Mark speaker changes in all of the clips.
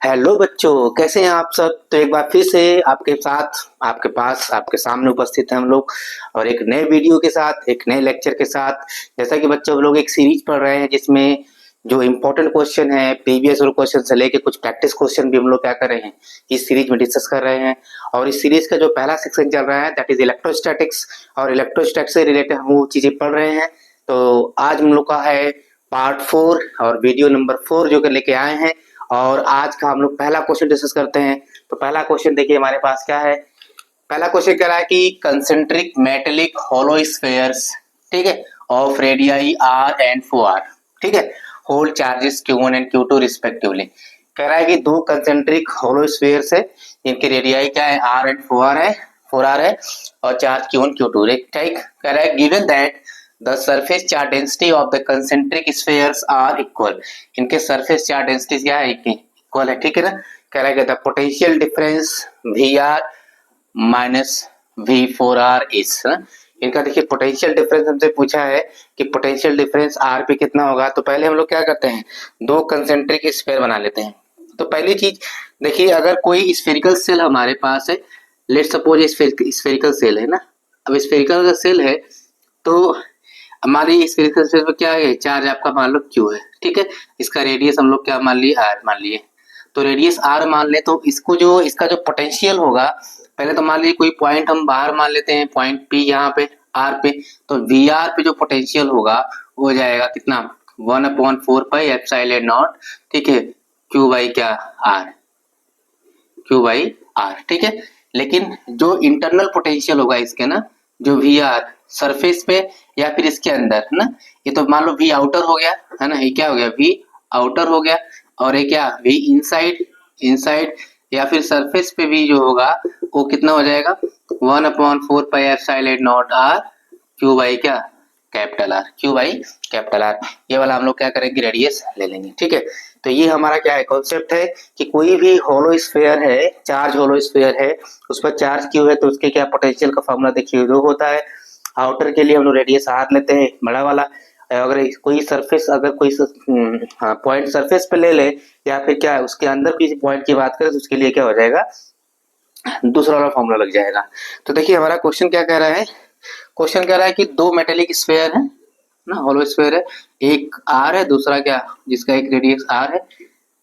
Speaker 1: Hello बच्चों, कैसे हैं आप सब। तो एक बार फिर से आपके साथ, आपके पास, आपके सामने उपस्थित हैं हम लोग और एक नए वीडियो के साथ, एक नए लेक्चर के साथ। जैसा कि बच्चों हम लोग एक सीरीज पढ़ रहे हैं जिसमें जो इम्पोर्टेंट क्वेश्चन है प्रीवियस और क्वेश्चन से लेके कुछ प्रैक्टिस क्वेश्चन भी हम लोग क्या कर रहे हैं, इस सीरीज में डिस्कस कर रहे हैं। और इस सीरीज का जो पहला सेक्शन चल रहा है दैट इज इलेक्ट्रोस्टैटिक्स, और इलेक्ट्रोस्टैटिक्स से रिलेटेड हम वो चीजें पढ़ रहे हैं। तो आज हम लोग का है पार्ट 4 और वीडियो नंबर 4 जो कि लेके आए हैं। और आज का हम लोग पहला क्वेश्चन डिस्कस करते हैं। तो पहला क्वेश्चन देखिए हमारे पास क्या है। पहला क्वेश्चन कह रहा है कि कंसेंट्रिक मेटेलिक होलो स्फेयर्स, ठीक है, of radii are and 4r, ठीक है, hold charges Q1 and Q2 respectively. कह रहा है कि दो कंसेंट्रिक होलो स्फेयर्स है, इनकी रेडियाई क्या है, r एंड 4r है और चार्ज Q1 Q2, ठीक। कह रहा है given that the surface charge density of the concentric spheres are equal. इनके सरफेस चार्ज डेंसिटी क्या है, इक्वल है, ठीक है ना। कह रहा है the potential difference Vr minus V4r is. इनका देखिए पोटेंशियल डिफरेंस हमसे पूछा है कि पोटेंशियल डिफरेंस R पे कितना होगा। तो पहले हम लोग क्या करते हैं, दो कंसेंट्रिक स्फेयर बना लेते हैं। तो पहली चीज देखिए, अगर कोई स्फेरिकल सेल हमारे पास है, लेट सपोज स्फेरिकल सेल है ना। अब स्फेरिकल का सेल है तो हमारी स्फेरिकल स्पेस में क्या है, चार्ज आपका मान लो Q है, ठीक है। इसका रेडियस हम लोग क्या मान लिए, R मान लिए। तो रेडियस R मान ले तो इसको जो इसका जो पोटेंशियल होगा, पहले तो मान लीजिए कोई पॉइंट हम बाहर मान लेते हैं, पॉइंट P यहाँ पे R पे। तो VR पे जो पोटेंशियल होगा वो हो जाएगा कितना, 1/4 पाई एप्सिलॉन नॉट, ठीक है, Q बाई क्या, R, Q बाई R, ठीक है। लेकिन जो इंटरनल पोटेंशियल होगा इसके ना, जो VR सरफेस पे या फिर इसके अंदर है ना, ये तो मान लो V आउटर हो गया है ना, ये क्या हो गया, V आउटर हो गया। और ये क्या, V इनसाइड, इनसाइड या फिर सरफेस पे भी जो होगा वो कितना हो जाएगा, 1/4 pi epsilon naught R Q by क्या, capital R, Q by capital R। ये वाला हम लोग क्या करेंगे, रेडियस ले लेंगे, ठीक है। तो ये हमारा क्या है, कॉन्सेप्ट है कि कोई भी होलो स्फेयर है, चार्ज होलो स्फेयर है, उस पर चार्ज क्यू है तो उसके क्या पोटेंशियल का फॉर्मूला देखिए दो होता है। आउटर के लिए हम लोग रेडियस आर लेते हैं बड़ा वाला। अगर कोई सरफेस, अगर कोई पॉइंट सरफेस पे ले ले या फिर क्या है उसके अंदर किसी पॉइंट की बात करें तो उसके लिए क्या हो जाएगा, दूसरा वाला फॉर्मूला लग जाएगा। तो देखिए हमारा क्वेश्चन क्या कह रहा है, क्वेश्चन कह रहा है कि दो मेटेलिक स्फेयर है ना, होलो स्फेयर है, एक आर है दूसरा क्या, जिसका एक रेडियस आर है।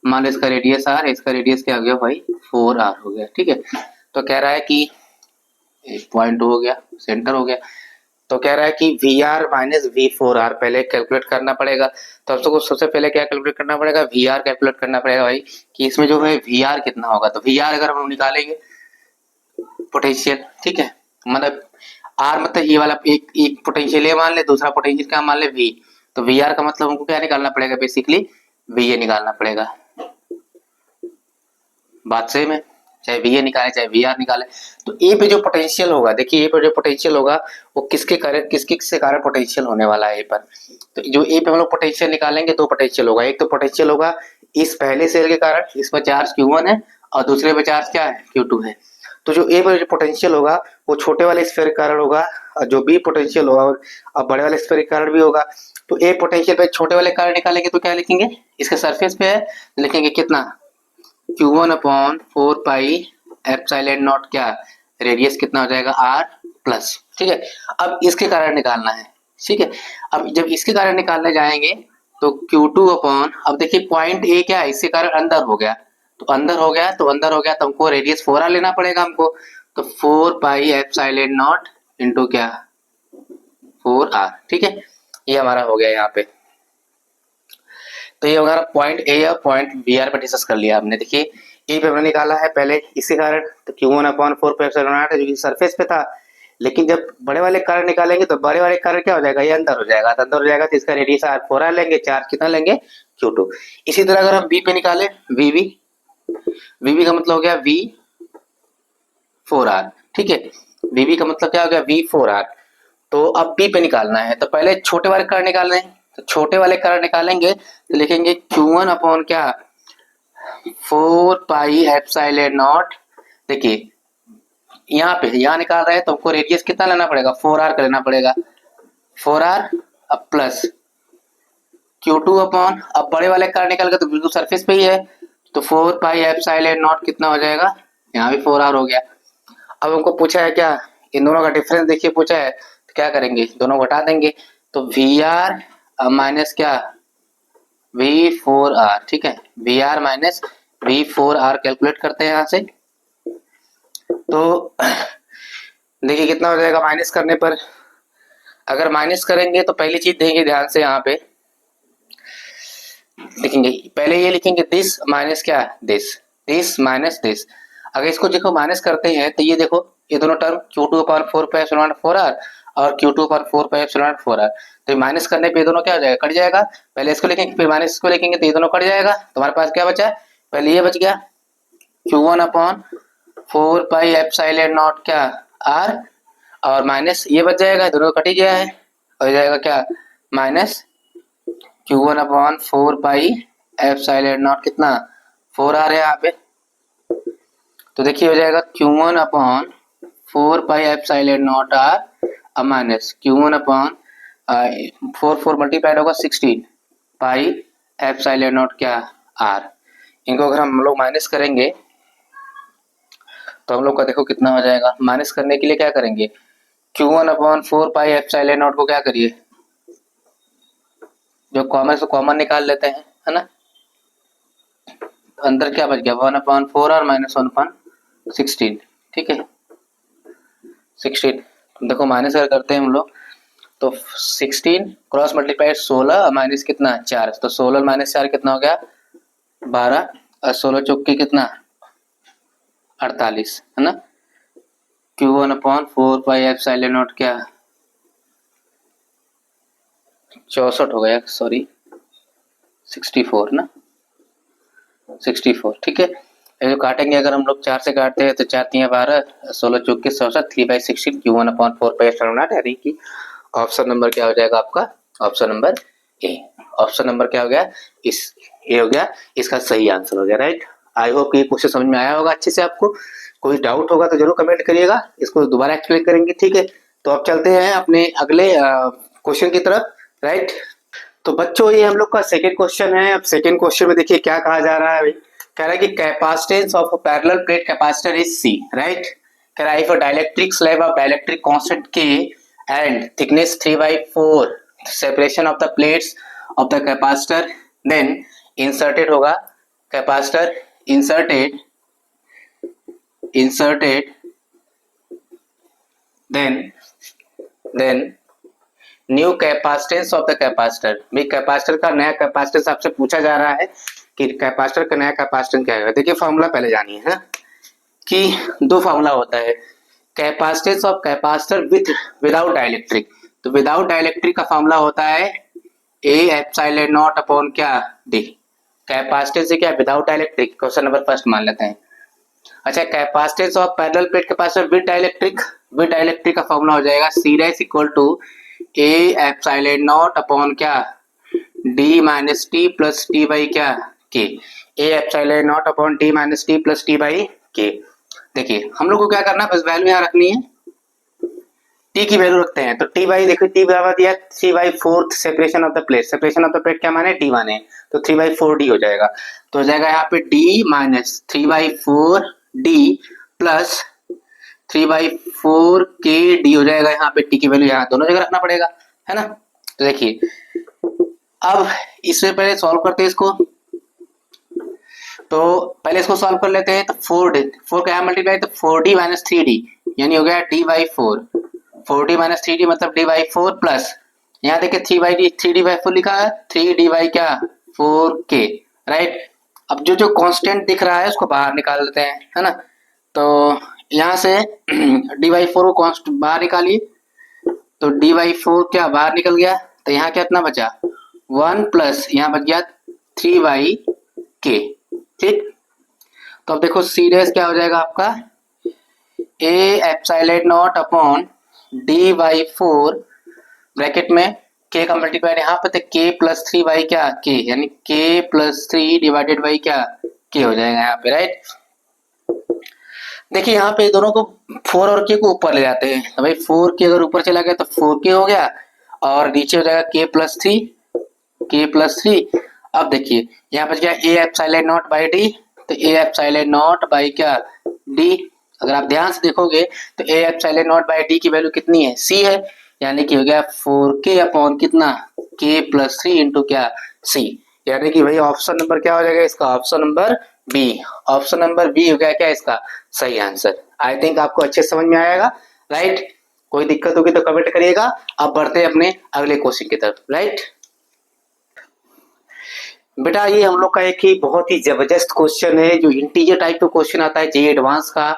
Speaker 1: मान लो इसका रेडियस आर है, इसका रेडियस क्या हो गया भाई, 4r हो गया, ठीक है। तो कह रहा है कि एक पॉइंट हो गया, सेंटर हो गया। तो कह रहा है कि Vr माइनस V4r पहले कैलकुलेट करना पड़ेगा। तो हम सबको सबसे पहले क्या कैलकुलेट करना पड़ेगा, Vr कैलकुलेट करना पड़ेगा भाई, कि इसमें जो है Vr कितना होगा। तो Vr अगर हम निकालेंगे पोटेंशियल, ठीक है, मतलब R मतलब ये वाला एक एक पोटेंशियल ये मान ले, दूसरा पोटेंशियल क्या मान ले, V। तो Vr का मतलब हमको क्या निकालना पड़ेगा, बेसिकली Va निकालना पड़ेगा। बात सेम है, चाहे Va निकाले चाहे Vr निकाले। तो A पे जो पोटेंशियल होगा, देखिए A पे जो पोटेंशियल होगा वो किसके कारण, किसके से कारण पोटेंशियल होने वाला है A पर। तो जो A पे हम लोग पोटेंशियल निकालेंगे, दो पोटेंशियल होगा। एक तो पोटेंशियल होगा इस पहले सेल के कारण, इस पर चार्ज Q1 है और दूसरे पे चार्ज क्या है, Q2 है। तो जो A पर जो पोटेंशियल होगा वो छोटे वाले स्फीयर के कारण होगा, और जो B पोटेंशियल होगा और बड़े वाले स्फीयर के कारण भी होगा। तो A पोटेंशियल पे छोटे वाले कारण निकालेंगे तो क्या लिखेंगे, इसके सरफेस पे है, लिखेंगे कितना, Q1/4 पाई एप्सिलॉन नॉट क्या, रेडियस कितना हो जाएगा R प्लस, ठीक है। अब इसके कारण निकालना है, ठीक है। अब जब इसके कारण निकालने जाएंगे तो Q2 अपॉन, अब देखिए पॉइंट A क्या है, इसके कारण अंदर हो गया, तो अंदर हो गया तो अंदर हो गया, तो हमको रेडियस 4r लेना पड़ेगा हमको। तो 4 पाई एप्सिलॉन नॉट इंटू क्या, 4r, ठीक है। ये हमारा हो गया यहाँ पे। तो ये हमारा पॉइंट ए और पॉइंट बी आर पर डिस्कस कर लिया हमने। देखिए ए पे हमने निकाला है पहले इसके कारण, तो Q1/4 पे एप्सिलॉन नॉट है जो कि सरफेस पे था। लेकिन जब बड़े वाले कारण निकालेंगे तो बड़े वाले कारण क्या हो जाएगा, ये अंदर हो जाएगा, तो अंदर हो जाएगा तो इसका रेडियस आर 4r लेंगे, चार्ज कितना लेंगे, Q2। इसी तरह अगर हम बी पे निकाले, वीबी, वीबी का मतलब हो गया V4r, ठीक है। वीबी का मतलब क्या हो गया, V4r। तो अब बी पे निकालना है, तो पहले छोटे वाले कारण निकालने हैं। तो छोटे वाले कारण निकालेंगे तो लिखेंगे Q1 अपॉन क्या, 4 पाई एप्सिलॉन नॉट। देखिए यहाँ पे यहाँ निकाल रहे हैं तो हमको रेडियस कितना लेना पड़ेगा, 4r का लेना पड़ेगा, 4r अब प्लस Q2 अपॉन, अब बड़े वाले कारण निकाल के तो बिल्कुल सरफेस पे ही है, तो 4 पाई एप्सिलॉन नॉट कितना हो जाएगा, यहाँ भी 4r हो गया। अब हमको पूछा है क्या, इन दोनों का डिफरेंस देखिए पूछा है, तो क्या करेंगे, दोनों घटा देंगे, तो Vr माइनस क्या V4r, ठीक है, Vr माइनस V4r कैलकुलेट करते हैं यहाँ से। तो देखिए कितना हो जाएगा माइनस करने पर, अगर माइनस करेंगे तो पहली चीज देंगे ध्यान से, यहाँ पे लिखेंगे, पहले ये लिखेंगे दिस माइनस क्या दिस माइनस दिस। अगर इसको देखो माइनस करते हैं तो ये देखो ये दोनों टर्म Q2/4πε4r और Q2/4πε4r, तो माइनस करने पे ये दोनों क्या हो जाएगा, कट जाएगा। पहले इसको लिखेंगे फिर माइनस इसको लिखेंगे तो ये दोनों कट जाएगा। तुम्हारे पास क्या बचा, पहले ये बच गया Q1/4πε0 क्या r, और माइनस ये बच जाएगा, दोनों कट ही गया है, हो जाएगा क्या माइनस Q1/4πε0 कितना 4r है यहाँ पे। तो देखिए हो जाएगा Q1/4πε0 r minus Q1/4 multiplied होगा 16 पाई एप्सिलॉन क्या r। इनको अगर हम लोग माइनस करेंगे तो हम लोग का देखो कितना हो जाएगा। माइनस करने के लिए क्या करेंगे, Q1/4πε0 को क्या करिए, जो कॉमन से कॉमन निकाल लेते हैं, है ना। अंदर क्या बच गया 1/4r माइनस 1/16, ठीक है 16। देखो माइनस अगर करते हैं हम लोग तो 16 क्रॉस मल्टीप्लाइड 16 माइनस कितना 4, तो 16 माइनस 4 कितना हो गया 12, और 16 चौके कितना 48, है ना। Q1/4πε0 क्या 64 हो गया, सॉरी 64 ना 64, ठीक है। ये जो काटेंगे अगर हम लोग 4 से काटते हैं तो 4 3 12, 16 चौके 64, 3/16 Q1/4πε0 यानी कि ऑप्शन नंबर क्या हो जाएगा आपका, option number A. Option number क्या हो गया, इस ए हो गया, इसका सही आंसर हो गया, राइट। आई होप ये क्वेश्चन समझ में आया होगा अच्छे से। आपको कोई डाउट होगा तो जरूर कमेंट करिएगा, इसको दोबारा एक्सप्लेन करेंगे, ठीक है। तो अब चलते हैं अपने अगले क्वेश्चन की तरफ, राइट। तो बच्चों ये हम लोग का सेकंड क्वेश्चन है। अब सेकंड क्वेश्चन में देखिए क्या कहा जा रहा है भाई, कह रहा है कि capacitance of a parallel plate capacitor is C, right. कह रहा है if a dielectric slab of dielectric constant K and thickness 3/4 separation of the plates of the capacitor, then inserted होगा capacitor inserted then new capacitance of the capacitor. भाई capacitor का नया capacitance आपसे पूछा जा रहा है कि कैपेसिटर का नया कैपेसिटेंस क्या है। देखिए फॉर्मूला पहले जानिए, है कि दो फॉर्मूला होता है, capacitance of capacitor without dielectric. तो विदाउट डाइलेक्ट्रिक का फॉर्मूला होता है ए एप्सिलॉन नॉट अपॉन क्या डी। कैपेसिटेंस से क्या without dielectric, question number first मान लेते हैं। अच्छा capacitance of parallel plate capacitor with dielectric का फॉर्मूला हो जाएगा C dash equal to A epsilon naught upon क्या D minus T plus T by क्या K. A epsilon naught upon D minus T plus T by के। देखिए हम लोग को क्या करना है, बस वैल्यू यहाँ रखनी है, टी की वैल्यू रखते हैं। तो टी बाई देखिए टी बराबर दिया 3/4 separation of the plate. Separation of the plate क्या माने टी माने, तो 3/4 डी हो जाएगा। तो हो जाएगा यहाँ पे डी माइनस 3/4 डी प्लस 3/4 के डी हो जाएगा। यहाँ पे टी की वैल्यू यहाँ दोनों जगह रखना पड़ेगा, है ना। तो देखिए अब इससे पहले सॉल्व करते हैं इसको, तो पहले इसको सॉल्व कर लेते हैं। तो 4 का यहाँ मल्टीप्लाई तो 4d माइनस 3d यानी हो गया d/4, 4d माइनस 3d मतलब d/4 प्लस यहाँ देखिए 3d/4 लिखा है 3d क्या 4k, राइट। अब जो जो कांस्टेंट दिख रहा है उसको बाहर निकाल लेते हैं, है ना। तो यहाँ से d/4 को कांस्टेंट बाहर निकालिए, तो d/4 क्या बाहर निकल गया, तो यहाँ कितना बचा 1 प्लस यहाँ बच गया 3/k, ठीक। तो अब देखो सी डैश क्या हो जाएगा आपका ए epsilon naught upon d/4 bracket में k का मल्टीप्लाई यहाँ पे, तो k प्लस 3 बाई क्या k यानी k प्लस 3 डिवाइडेड बाई क्या k हो जाएगा यहाँ पे, राइट। देखिए यहाँ पे दोनों को 4 और k को ऊपर ले जाते हैं, तो भाई 4k अगर ऊपर चला गया तो 4k हो गया और नीचे हो जाएगा k प्लस 3 अब देखिए यहाँ पर क्या ए एप्सिलॉन नॉट बाई डी, तो ए एप्सिलॉन नॉट बाई क्या डी। अगर आप ध्यान से देखोगे तो ए एप्सिलॉन नॉट बाई डी की वैल्यू कितनी है, सी है, यानी कि हो गया 4k अपॉन कितना k प्लस 3 इंटू क्या सी, यानी कि भाई ऑप्शन नंबर क्या हो जाएगा इसका, option number B. Option number B हो गया क्या इसका सही आंसर। आई थिंक आपको अच्छे समझ में आएगा, राइट। कोई दिक्कत होगी तो कमेंट करिएगा। अब बढ़ते हैं अपने अगले क्वेश्चन की तरफ, राइट। बेटा ये हम लोग का एक ही बहुत ही जबरदस्त क्वेश्चन है, जो इंटीजर टाइप का क्वेश्चन आता है जेईई एडवांस का,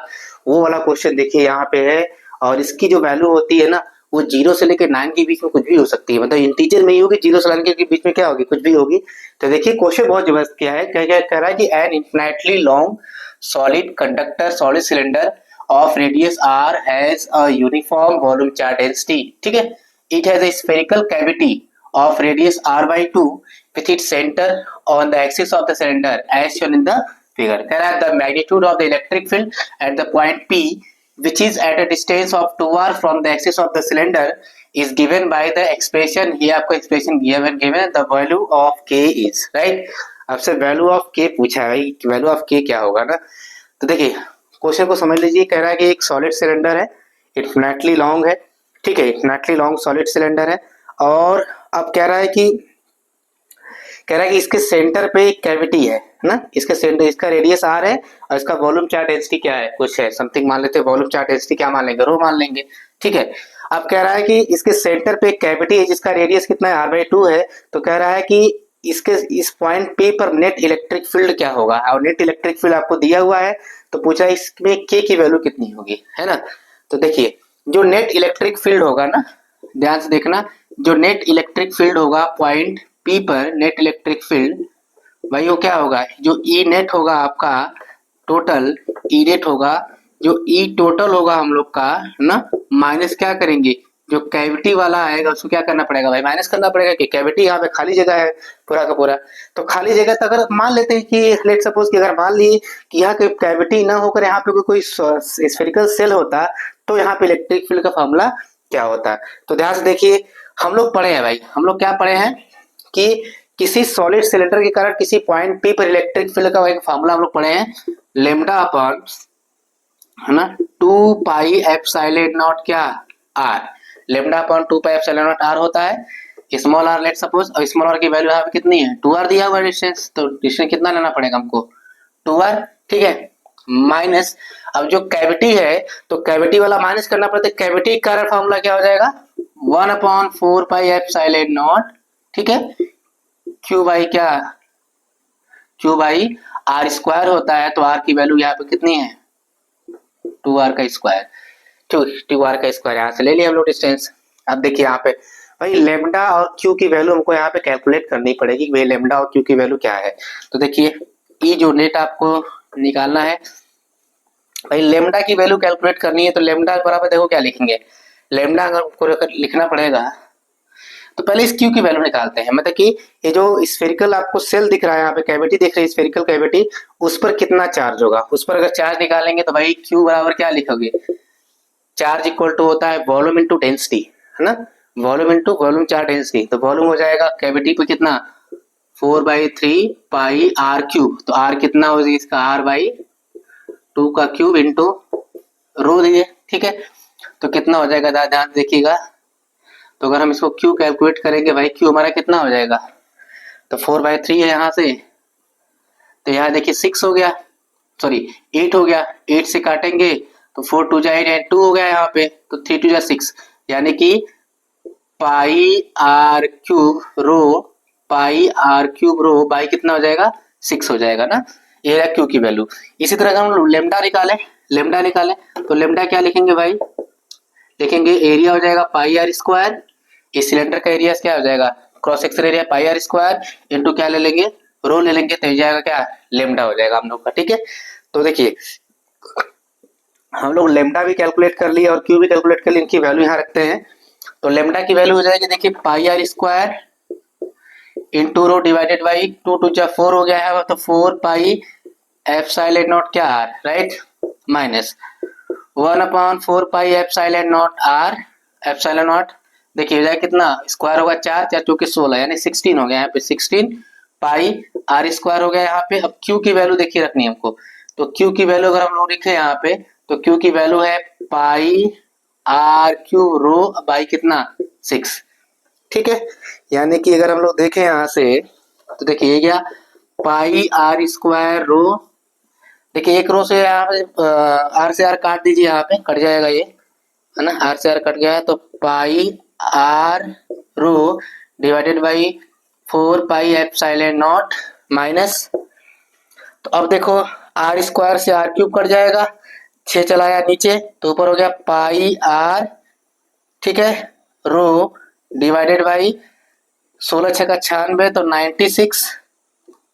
Speaker 1: वो वाला क्वेश्चन देखिए यहाँ पे है। और इसकी जो वैल्यू होती है ना, वो 0 से लेकर 9 के बीच में कुछ भी हो सकती है, मतलब इंटीजर में ही होगी, 0 से 9 के बीच में क्या होगी, कुछ भी होगी। तो देखिए क्वेश्चन बहुत जबरदस्त क्या है, क्या कह रहा है कि an infinitely long solid conductor solid cylinder of radius r has a uniform volume charge density, ठीक है। It has a spherical cavity of radius r by 2 with its center on the axis of the cylinder as shown in the figure. कह रहा है the magnitude of the electric field at the point P which is at a distance of 2r from the axis of the cylinder is given by the expression, ये आपको expression given the value of k is, right। आपसे value of k पूछा है भाई, value of k क्या होगा ना। तो देखिए क्वेश्चन को समझ लीजिए, कह रहा है कि एक सॉलिड सिलेंडर है, इन्फिनिटली लॉन्ग है, ठीक है, इन्फिनिटली लॉन्ग सॉलिड सिलेंडर है। और अब कह रहा है कि इसके सेंटर पे एक कैविटी है ना, इसके सेंटर, इसका रेडियस आर है और इसका वॉल्यूम चार्ज डेंसिटी क्या है, कुछ है समथिंग मान लेते हैं, वॉल्यूम चार्ज डेंसिटी क्या मान लेंगे, रो मान लेंगे, ठीक है। अब कह रहा है कि इसके सेंटर पे एक कैविटी है जिसका रेडियस कितना है, r/2 है। तो कह रहा है कि इसके इस पॉइंट पे पर नेट इलेक्ट्रिक फील्ड क्या होगा, और नेट इलेक्ट्रिक फील्ड आपको दिया हुआ है, तो पूछा इसमें k की वैल्यू कितनी होगी, है ना। तो देखिए जो नेट इलेक्ट्रिक फील्ड होगा ना, ध्यान से देखना, जो नेट इलेक्ट्रिक फील्ड होगा पॉइंट P पर, नेट इलेक्ट्रिक फील्ड भाई वो क्या होगा, जो E नेट होगा आपका टोटल, E नेट होगा, जो E टोटल होगा हम लोग का ना, माइनस क्या करेंगे, जो कैविटी वाला आएगा उसको क्या करना पड़ेगा भाई, माइनस करना पड़ेगा, कि कैविटी यहाँ पे खाली जगह है पूरा का पूरा। तो खाली जगह तो अगर मान लेते हैं कि लेट सपोज कि अगर मान लिए कि यहाँ पे कैविटी ना होकर यहाँ पे कोई स्फेरिकल सेल होता, तो यहाँ पे इलेक्ट्रिक फील्ड का फॉर्मूला क्या होता। तो ध्यान से देखिए, हम लोग पढ़े हैं भाई, हम लोग क्या पढ़े हैं कि किसी सॉलिड सिलेंडर के कारण किसी पॉइंट P पर इलेक्ट्रिक फील्ड का एक फॉर्मूला हम लोग पढ़े हैं, लेमडा अपॉन, है ना, 2 पाई एप्सिलॉन नॉट क्या r, लेमडा अपॉन 2 पाई एप्सिलॉन नॉट r होता है, स्मॉल r लेट सपोज, और स्मॉल r की वैल्यू यहाँ पे कितनी है, 2r दिया हुआ डिस्टेंस, तो डिस्टेंस कितना लेना पड़ेगा हमको, 2r, ठीक है, माइनस, अब जो कैविटी है तो कैविटी वाला माइनस करना पड़ता है, कैविटी का फॉर्मूला क्या हो जाएगा, 1/4 पाई एप्सिलॉन नॉट, ठीक है, क्यू बाई क्या, क्यू बाई आर स्क्वायर होता है, तो आर की वैल्यू यहाँ पे कितनी है, 2r का स्क्वायर, 2r का स्क्वायर यहाँ से ले लिया हम लोग डिस्टेंस। अब देखिए यहाँ पे भाई लेमडा और क्यू की वैल्यू हमको यहाँ पे कैलकुलेट करनी पड़ेगी कि भाई लेमडा और क्यू की वैल्यू क्या है। तो देखिए ई जो नेट आपको निकालना है भाई, लेमडा की वैल्यू कैलकुलेट करनी है, तो लेमडा बराबर देखो क्या लिखेंगे, लेमडा अगर हमको लिखना पड़ेगा तो पहले इस क्यू की वैल्यू निकालते हैं, मतलब कि ये जो स्फेरिकल आपको सेल दिख रहा है यहाँ पे, कैविटी दिख रही है स्फेरिकल कैविटी, उस पर कितना चार्ज होगा, उस पर अगर चार्ज निकालेंगे तो भाई क्यू बराबर क्या लिखोगे, चार्ज इक्वल टू होता है वॉल्यूम इनटू डेंसिटी, है ना, volume into volume charge density. तो वॉल्यूम हो जाएगा कैविटी पे कितना, 4/3 पाई आर क्यूब, तो आर कितना हो जाएगा इसका, r/2 का क्यूब इंटू रो दिए, ठीक है। तो कितना हो जाएगा, ध्यान देखिएगा, तो अगर हम इसको क्यू कैलकुलेट करेंगे भाई, क्यू हमारा कितना हो जाएगा, तो 4/3 है यहाँ से, तो यहाँ देखिए 6 हो गया, सॉरी 8 हो गया, 8 से काटेंगे तो 4 2 जा 8 2 हो गया यहाँ पे, तो 3 2 जा 6, यानी कि pi R cube rho, pi R cube rho by कितना हो जाएगा, 6 हो जाएगा ना, ये है क्यू की वैल्यू। इसी तरह हम लेमडा निकालें, तो लेमडा क्या लिखेंगे भाई, लिखेंगे एरिया हो जाएगा पाई आर स्क्वायर, इस सिलेंडर का एरिया क्या हो जाएगा, cross section area pi are square into क्या ले लेंगे, रो ले लेंगे, तो जाएगा क्या, लेमडा हो जाएगा हम लोग का, ठीक है। तो देखिए हम लोग लेमडा भी कैलकुलेट कर लिए और क्यू भी कैलकुलेट कर लिए, इनकी वैल्यू यहाँ रखते हैं। तो लेमडा की वैल्यू हो जाएगी देखिए pi are square into rho divided by 2 2 जा 4 हो गया है, तो 4 पाई एप्सिलॉन नॉट क्या R, right, minus 1/4 pi epsilon naught R, epsilon naught देखिए हो जाएगा कितना, स्क्वायर होगा 4 4 2 16, यानी 16 हो गया यहाँ पे 16 पाई आर स्क्वायर हो गया यहाँ पे। अब क्यू की वैल्यू देखिए रखनी है हमको, तो क्यू की वैल्यू अगर हम लोग लिखे यहाँ पे, तो क्यू की वैल्यू है पाई आर क्यू रो बाई कितना 6। ठीक है, यानी कि अगर हम लोग देखें यहाँ से तो देखिए ये क्या पाई आर स्क्वायर रो, देखिए एक रो से आर से आर काट दीजिए, यहाँ पे कट जाएगा ये, है ना, आर से आर कट गया है, तो pi R rho divided by 4 pi epsilon naught minus, तो अब देखो आर स्क्वायर से आर क्यूब कट जाएगा, 6 चलाया नीचे तो ऊपर हो गया पाई आर, ठीक है, रो डिवाइडेड बाई 16 छक्का 96 तो 96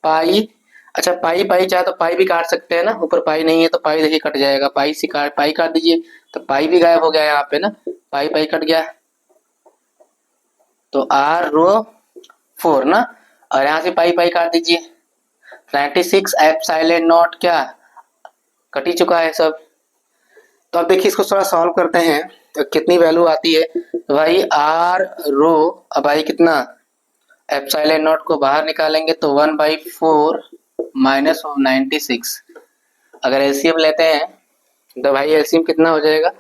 Speaker 1: पाई, अच्छा पाई पाई चाहे तो पाई भी काट सकते हैं ना, ऊपर पाई नहीं है तो पाई देखिए कट जाएगा, पाई से पाई काट दीजिए तो पाई भी गायब हो गया यहाँ पे ना, पाई पाई कट गया, तो आर रो 4 ना, और यहाँ से पाई पाई काट दीजिए, 96 एप्सिलॉन नॉट क्या कट ही चुका है सब। तो अब देखिए इसको थोड़ा सॉल्व करते हैं तो कितनी वैल्यू आती है, तो भाई आर रो, अब भाई कितना एप्सिलॉन नॉट को बाहर निकालेंगे तो 1/4 माइनस 96, अगर एलसीएम लेते हैं तो भाई एलसीएम कितना हो जाएगा,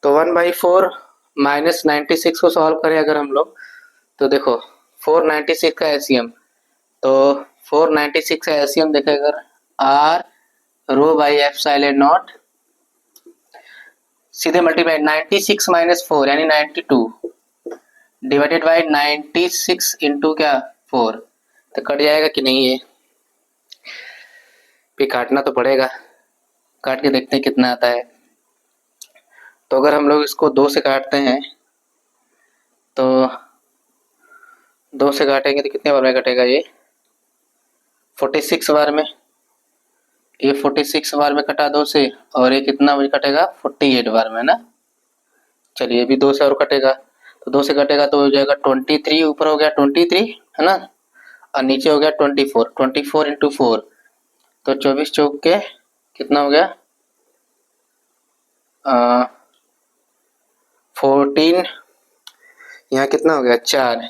Speaker 1: तो 1/4 माइनस 96 को सॉल्व करें अगर हम लोग, तो देखो 496 का एलसीएम, तो 496 का एलसीएम देखें अगर r rho by epsilon naught, सीधे मल्टीप्लाई 96 माइनस 4 यानी 92 डिवाइडेड बाई 96 इंटू क्या 4, तो कट जाएगा कि नहीं, ये भी काटना तो पड़ेगा, काट के देखते हैं कितना आता है। तो अगर हम लोग इसको 2 से काटते हैं तो 2 से काटेंगे तो कितने बार में कटेगा, ये 46 बार में, ये 46 बार में कटा 2 से, और ये कितना बार कटेगा 48 बार में ना, चलिए ये भी 2 से और कटेगा, तो 2 से कटेगा तो हो जाएगा 23, ऊपर हो गया 23 है ना, और नीचे हो गया 24, 24 इंटू 4 तो 24 चौक के कितना हो गया 14, यहाँ कितना हो गया 4,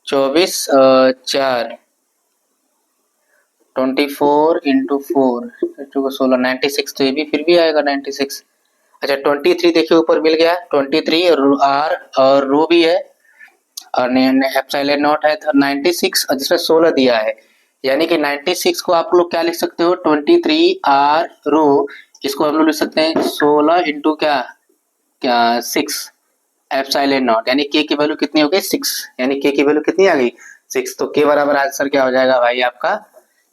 Speaker 1: 24 4 24 इंटू 4 16 96, तो ये भी फिर भी आएगा 96। अच्छा 23 देखिए ऊपर मिल गया 23 आर और रो भी है और एप्सिलॉन नॉट है, तो 96 और जिसमें 16 दिया है, यानी कि 96 को आप लोग क्या लिख सकते हो 23 आर रो, इसको हम लोग लिख सकते हैं 16 इंटू क्या क्या 6 एप्सिलॉन नॉट, यानी के की वैल्यू कितनी हो गई 6, यानी के की वैल्यू कितनी आ गई 6, तो के बराबर आंसर क्या हो जाएगा भाई आपका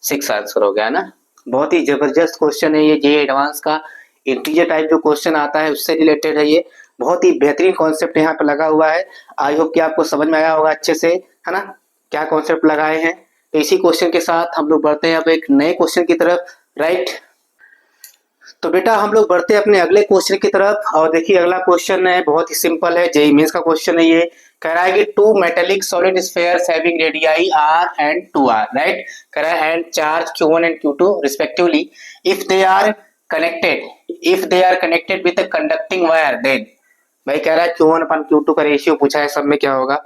Speaker 1: 6 आंसर हो गया ना। बहुत ही जबरदस्त क्वेश्चन है ये, जे एडवांस का इंटीजर टाइप जो क्वेश्चन आता है उससे रिलेटेड है ये, बहुत ही बेहतरीन कॉन्सेप्ट यहाँ पे लगा हुआ है। आई होप कि आपको समझ में आया होगा अच्छे से, है ना, क्या कॉन्सेप्ट लगाए हैं। तो इसी क्वेश्चन के साथ हम लोग बढ़ते हैं अब एक नए क्वेश्चन की तरफ, राइट। तो बेटा हम लोग बढ़ते हैं अपने अगले क्वेश्चन की तरफ, और देखिए अगला क्वेश्चन है बहुत ही सिंपल है, जेईई मेंस का क्वेश्चन है ये। कह रहा है कि 2 metallic solid spheres having radii r and 2r, right, कह रहा है and charge q1 and q2 respectively, if they are connected with a conducting wire, then भाई कह रहा है q1 अपन q2 का रेशियो पूछा है, सब में क्या होगा,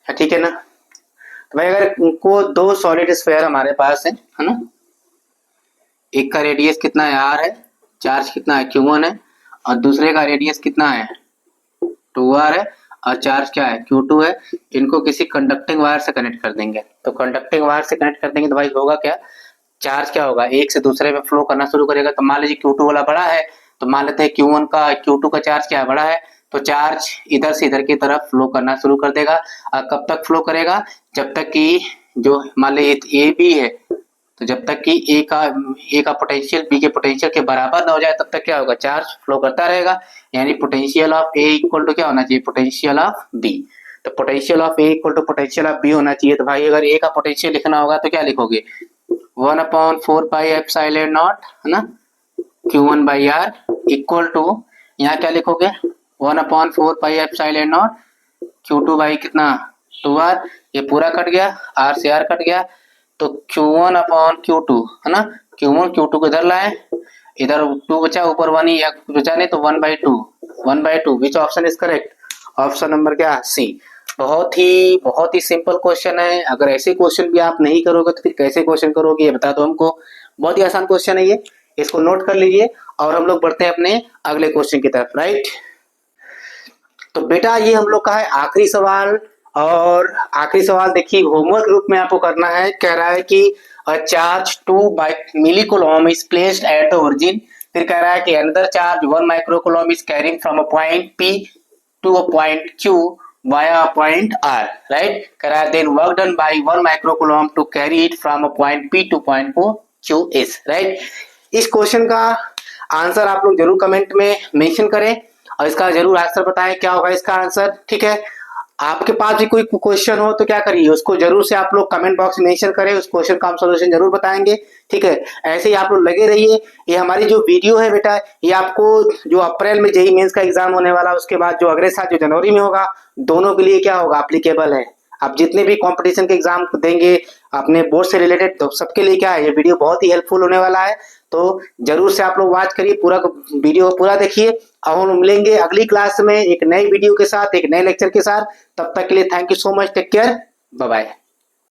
Speaker 1: ठीक है ना। तो भाई अगर इनको 2 सॉलिड स्फीयर हमारे पास है ना, एक का रेडियस कितना है r है, चार्ज कितना है q1 है, और दूसरे का रेडियस कितना है 2r है, और चार्ज क्या है q2 है, इनको किसी कंडक्टिंग वायर से कनेक्ट कर देंगे। तो कंडक्टिंग वायर से कनेक्ट कर देंगे तो भाई होगा क्या, चार्ज क्या होगा एक से दूसरे में फ्लो करना शुरू करेगा। तो मान लीजिए q2 वाला बड़ा है, तो मान लेते हैं q2 का चार्ज क्या बड़ा है, तो चार्ज इधर से इधर की तरफ फ्लो करना शुरू कर देगा। और कब तक फ्लो करेगा, जब तक कि जो मान लीजिए ए बी है, तो जब तक कि ए का पोटेंशियल बी के पोटेंशियल के बराबर ना हो जाए तब तक क्या होगा, चार्ज फ्लो करता रहेगा। यानी potential of A equal to क्या होना चाहिए, पोटेंशियल ऑफ बी। तो potential of A equal to potential of B होना चाहिए। तो भाई अगर ए का पोटेंशियल लिखना होगा तो क्या लिखोगे 1/4 पाई एप्सिलॉन नॉट, है ना, q1/r इक्वल टू, यहाँ क्या लिखोगे 1/4 pi epsilon not q2 by कितना 2r, ये पूरा कट गया, r से r कट गया, तो q1/q2 है ना, q1 q2 को इधर लाए, इधर 2 बचा, ऊपर 1 ही बचा नहीं, तो 1/2 which option is correct, option number क्या सी। बहुत ही सिंपल क्वेश्चन है। अगर ऐसे क्वेश्चन भी आप नहीं करोगे तो फिर कैसे क्वेश्चन करोगे, ये बता दो हमको। बहुत ही आसान क्वेश्चन है ये, इसको नोट कर लीजिए और हम लोग बढ़ते हैं अपने अगले क्वेश्चन की तरफ। राइट, तो बेटा ये हम लोग का है आखिरी सवाल। और आखिरी सवाल देखिए होमवर्क रूप में आपको करना है। कह रहा है कि a charge 2 by milli coulomb is placed at the origin। फिर कह रहा है कि another charge 1 micro coulomb is carrying from a point P to a point Q via a point R। Right, कह रहा है then work done by 1 micro coulomb to carry it from a point P to point Q is। Right, इस question का answer आप लोग जरूर comment में mention करें और इसका जरूर आंसर बताएं क्या होगा इसका आंसर। ठीक है, आपके पास भी कोई क्वेश्चन हो तो क्या करिए, उसको जरूर से आप लोग कमेंट बॉक्स में मेंशन करें, उस क्वेश्चन का हम सॉल्यूशन जरूर बताएंगे। ठीक है, ऐसे ही आप लोग लगे रहिए। ये हमारी जो वीडियो है बेटा, ये आपको जो अप्रैल में जेईई मेंस का एग्जाम होने वाला, उसके बाद जो अगले साल जो जनवरी में होगा, दोनों के लिए क्या होगा, एप्लीकेबल है। आप जितने भी कंपटीशन के एग्जाम देंगे अपने बोर्ड से रिलेटेड, तो सबके लिए क्या है, ये वीडियो बहुत ही हेल्पफुल होने वाला है। तो जरूर से आप लोग वॉच करिए, पूरा वीडियो पूरा देखिए। अब हम मिलेंगे अगली क्लास में एक नई वीडियो के साथ, एक नए लेक्चर के साथ। तब तक के लिए thank you so much, take care, bye bye.